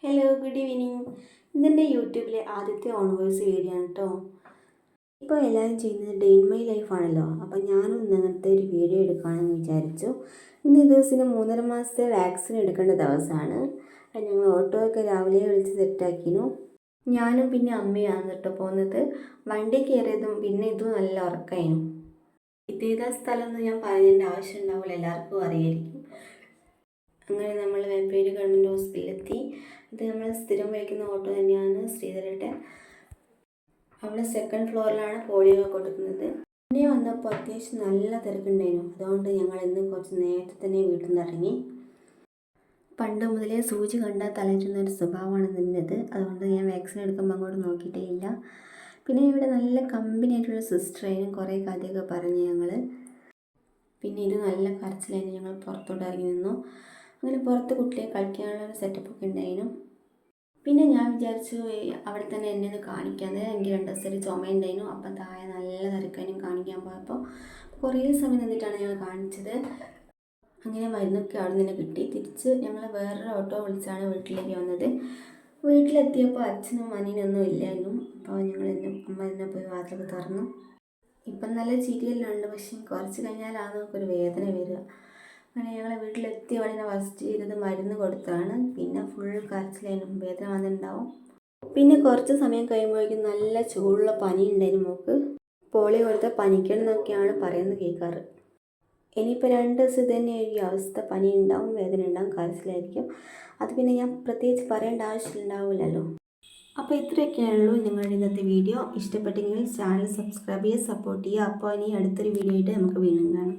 Hello, good evening. ഇതെൻ്റെ യൂട്യൂബിലെ ആദ്യത്തെ ഓൺ വോയിസ് വീഡിയോ ആണ് കേട്ടോ. ഇപ്പോൾ എല്ലാവരും ചെയ്യുന്നത് ഡേ ഇൻ മൈ ലൈഫാണല്ലോ. അപ്പോൾ ഞാനും ഇന്ന് അങ്ങനത്തെ ഒരു വീഡിയോ എടുക്കുകയാണെന്ന് വിചാരിച്ചു. ഇന്ന് ഈ ദിവസത്തിന് 3.5 മാസത്തെ വാക്സിൻ എടുക്കേണ്ട ദിവസമാണ്. ഞങ്ങൾ ഓട്ടോ ഒക്കെ രാവിലെ വിളിച്ച് സെറ്റാക്കിയിരുന്നു. ഞാനും പിന്നെ അമ്മയാണ് കേട്ടോ പോകുന്നത്. വണ്ടി കയറിയതും പിന്നെ ഇതും നല്ല ഉറക്കമായിരുന്നു. ഇതേതാ സ്ഥലമൊന്നും ഞാൻ പറയേണ്ട ആവശ്യം ഉണ്ടാവില്ല, എല്ലാവർക്കും അറിയായിരിക്കും. അങ്ങനെ നമ്മൾ വേപ്പേരി ഗവൺമെൻറ് ഹോസ്പിറ്റലിലെത്തി. ഇത് നമ്മൾ സ്ഥിരം വിളിക്കുന്ന ഓട്ടോ തന്നെയാണ്, ശ്രീധരേട്ടൻ. അവിടെ 2nd ഫ്ലോറിലാണ് പോളിയോ കൊടുക്കുന്നത്. പിന്നെ വന്നപ്പോൾ അത്യാവശ്യം നല്ല തിരക്കുണ്ടായിരുന്നു. അതുകൊണ്ട് ഞങ്ങൾ ഇന്ന് കുറച്ച് നേരത്തെ തന്നെ വീട്ടിൽ നിന്ന് ഇറങ്ങി. പണ്ട് മുതലേ സൂചി കണ്ടാൽ തലറ്റുന്ന ഒരു സ്വഭാവമാണ് നിന്നത്. അതുകൊണ്ട് ഞാൻ വാക്സിൻ എടുക്കുമ്പോൾ അങ്ങോട്ട് നോക്കിയിട്ടേ ഇല്ല. പിന്നെ ഇവിടെ നല്ല കമ്പനി ആയിട്ടുള്ള സിസ്റ്ററായിരുന്നു. കുറേ കഥയൊക്കെ പറഞ്ഞു ഞങ്ങൾ. പിന്നെ ഇത് നല്ല കരച്ചിലായിരുന്നു. ഞങ്ങൾ പുറത്തോട്ട് ഇറങ്ങി നിന്നു. അങ്ങനെ പുറത്ത് കുട്ടിയെ കളിക്കാനുള്ള ഒരു സെറ്റപ്പൊക്കെ ഉണ്ടായിരുന്നു. പിന്നെ ഞാൻ വിചാരിച്ചു അവിടെ തന്നെ എന്നെ ഒന്ന് കാണിക്കാമെന്ന്. എനിക്ക് 2 ദിവസത്തിൽ ചുമയുണ്ടായിരുന്നു. അപ്പം താഴെ നല്ല തിരക്കാനും കാണിക്കാൻ പോയപ്പോൾ കുറേ സമയം നിന്നിട്ടാണ് ഞങ്ങൾ കാണിച്ചത്. അങ്ങനെ മരുന്നൊക്കെ അവിടെ നിന്ന് കിട്ടി. തിരിച്ച് ഞങ്ങൾ വേറൊരു ഓട്ടോ വിളിച്ചാണ് വീട്ടിലേക്ക് വന്നത്. വീട്ടിലെത്തിയപ്പോൾ അച്ഛനും അനിയനൊന്നും ഇല്ലായിരുന്നു. അപ്പോൾ അമ്മ എന്നെ പോയി വാതിലൊക്കെ തുറന്നു. ഇപ്പം നല്ല ചിരിയെല്ലാം ഉണ്ട്, പക്ഷേ കുറച്ച് കഴിഞ്ഞാലാണ് നമുക്കൊരു വേദന വരിക. അങ്ങനെ ഞങ്ങൾ വീട്ടിലെത്തി അവിടെ ഫസ്റ്റ് ചെയ്തത് മരുന്ന് കൊടുത്താണ്. പിന്നെ ഫുൾ കരച്ചിലായിരുന്നു, വേദന വന്നിട്ടുണ്ടാവും. പിന്നെ കുറച്ച് സമയം കഴിയുമ്പോഴേക്കും നല്ല ചൂടുള്ള പനി ഉണ്ടായിരുന്നു മോൾക്ക്. പോളിയോ കൊടുത്താൽ പനിക്കണമെന്നൊക്കെയാണ് പറയുന്നത് കേൾക്കാറ്. ഇനിയിപ്പോൾ 2 ദിവസം ഇത് തന്നെയായിരിക്കും അവസ്ഥ. പനി ഉണ്ടാവും, വേദന ഉണ്ടാവും, കരച്ചിലായിരിക്കും. അത് പിന്നെ ഞാൻ പ്രത്യേകിച്ച് പറയേണ്ട ആവശ്യമുണ്ടാവില്ലല്ലോ. അപ്പോൾ ഇത്രയൊക്കെയാണുള്ളൂ ഞങ്ങളുടെ ഇന്നത്തെ വീഡിയോ. ഇഷ്ടപ്പെട്ടെങ്കിൽ ചാനൽ സബ്സ്ക്രൈബ് ചെയ്യുക, സപ്പോർട്ട് ചെയ്യുക. അപ്പോൾ ഇനി അടുത്തൊരു വീഡിയോ ആയിട്ട് നമുക്ക് വീണ്ടും കാണാം.